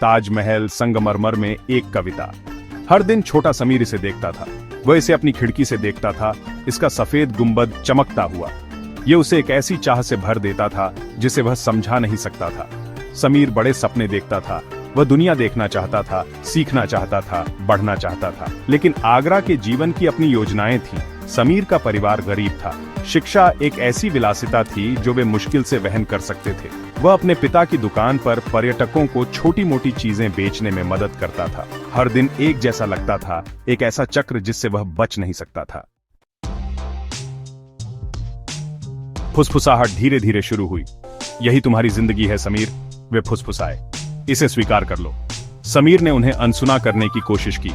ताजमहल, संगमरमर में एक कविता। हर दिन छोटा समीर इसे देखता था। वह इसे अपनी खिड़की से देखता था, इसका सफेद गुंबद चमकता हुआ। ये उसे एक ऐसी चाह से भर देता था जिसे वह समझा नहीं सकता था। समीर बड़े सपने देखता था। वह दुनिया देखना चाहता था, सीखना चाहता था, बढ़ना चाहता था। लेकिन आगरा के जीवन की अपनी योजनाएं थीं। समीर का परिवार गरीब था। शिक्षा एक ऐसी विलासिता थी जो वे मुश्किल से वहन कर सकते थे। वह अपने पिता की दुकान पर पर्यटकों को छोटी मोटी चीजें बेचने में मदद करता था। हर दिन एक जैसा लगता था, एक ऐसा चक्र जिससे वह बच नहीं सकता था। फुसफुसाहट धीरे धीरे शुरू हुई। यही तुम्हारी जिंदगी है समीर, वे फुसफुसाए। इसे स्वीकार कर लो। समीर ने उन्हें अनसुना करने की कोशिश की।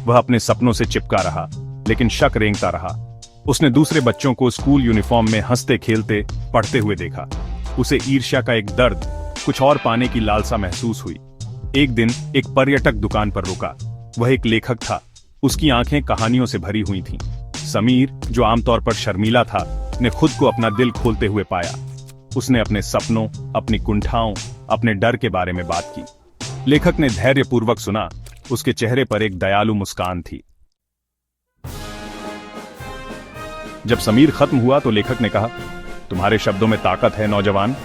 वह अपने सपनों से चिपका रहा, लेकिन शक रेंगता रहा। उसने दूसरे बच्चों को स्कूल यूनिफॉर्म में हंसते खेलते पढ़ते हुए देखा। उसे ईर्ष्या का एक दर्द, कुछ और पाने की लालसा महसूस हुई। एक दिन एक पर्यटक दुकान पर रुका। वह एक लेखक था। उसकी आंखें कहानियों से भरी हुई थीं। समीर, जो आमतौर पर शर्मीला था, ने खुद को अपना दिल खोलते हुए पाया। उसने अपने सपनों, अपनी कुंठाओं, अपने डर के बारे में बात की। लेखक ने धैर्यपूर्वक सुना। उसके चेहरे पर एक दयालु मुस्कान थी। जब समीर खत्म हुआ तो लेखक ने कहा, तुम्हारे शब्दों में ताकत है नौजवान।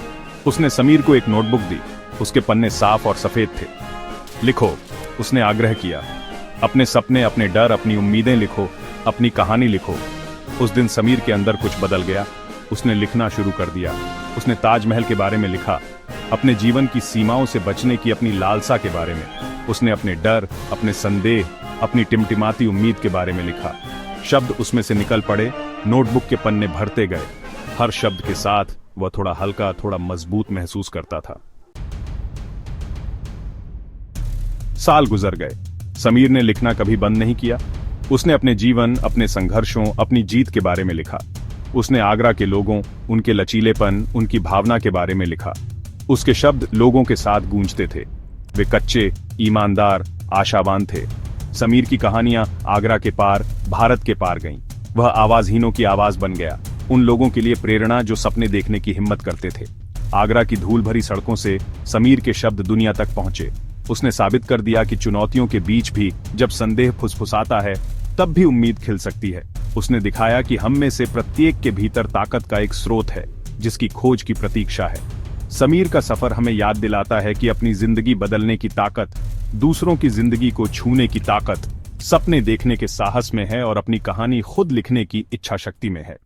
उसने समीर को एक नोटबुक दी। उसके पन्ने साफ और सफेद थे। लिखो, उसने आग्रह किया। अपने सपने, अपने डर, अपनी उम्मीदें लिखो, अपनी कहानी लिखो। उस दिन समीर के अंदर कुछ बदल गया। उसने लिखना शुरू कर दिया। उसने ताजमहल के बारे में लिखा, अपने जीवन की सीमाओं से बचने की अपनी लालसा के बारे में। उसने अपने डर, अपने संदेह, अपनी टिमटिमाती उम्मीद के बारे में लिखा। शब्द उसमें से निकल पड़े, नोटबुक के पन्ने भरते गए। हर शब्द के साथ वह थोड़ा हल्का, थोड़ा मजबूत महसूस करता था। साल गुजर गए। समीर ने लिखना कभी बंद नहीं किया। उसने अपने जीवन, अपने संघर्षों, अपनी जीत के बारे में लिखा। उसने आगरा के लोगों, उनके लचीलेपन, उनकी भावना के बारे में लिखा। उसके शब्द लोगों के साथ गूंजते थे। वे कच्चे, ईमानदार, आशावान थे। समीर की कहानियां आगरा के पार, भारत के पार गईं। वह आवाजहीनों की आवाज बन गया, उन लोगों के लिए प्रेरणा जो सपने देखने की हिम्मत करते थे। आगरा की धूल भरी सड़कों से समीर के शब्द दुनिया तक पहुंचे। उसने साबित कर दिया कि चुनौतियों के बीच भी जब संदेह फुसफुसाता है, तब भी उम्मीद खिल सकती है। उसने दिखाया कि हम में से प्रत्येक के भीतर ताकत का एक स्रोत है, जिसकी खोज की प्रतीक्षा है। समीर का सफर हमें याद दिलाता है कि अपनी जिंदगी बदलने की ताकत, दूसरों की जिंदगी को छूने की ताकत, सपने देखने के साहस में है और अपनी कहानी खुद लिखने की इच्छा शक्ति में है।